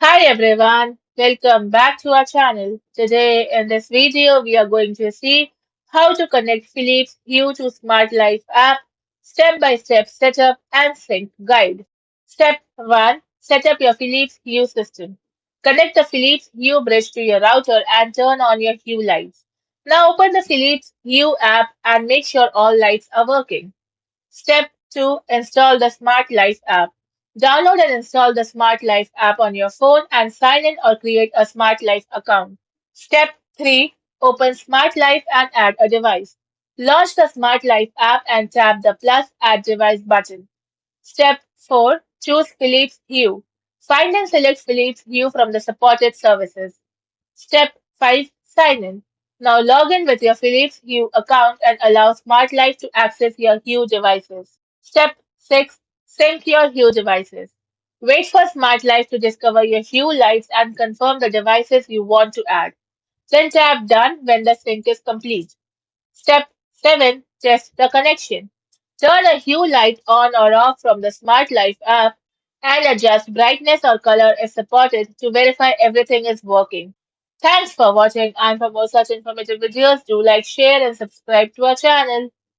Hi everyone, welcome back to our channel. Today in this video we are going to see how to connect Philips Hue to Smart Life app, step-by-step setup and sync guide. Step 1. Set up your Philips Hue system. Connect the Philips Hue bridge to your router and turn on your Hue lights. Now open the Philips Hue app and make sure all lights are working. Step 2. Install the Smart Life app. Download and install the Smart Life app on your phone and sign in or create a Smart Life account. Step 3. Open Smart Life and add a device. Launch the Smart Life app and tap the plus add device button. Step 4. Choose Philips Hue. Find and select Philips Hue from the supported services. Step 5. Sign in. Now log in with your Philips Hue account and allow Smart Life to access your Hue devices. Step 6. Sync your Hue devices. Wait for Smart Life to discover your Hue lights and confirm the devices you want to add. Then tap Done when the sync is complete. Step 7. Test the connection. Turn a Hue light on or off from the Smart Life app and adjust brightness or color if supported to verify everything is working. Thanks for watching, and for more such informative videos, do like, share and subscribe to our channel.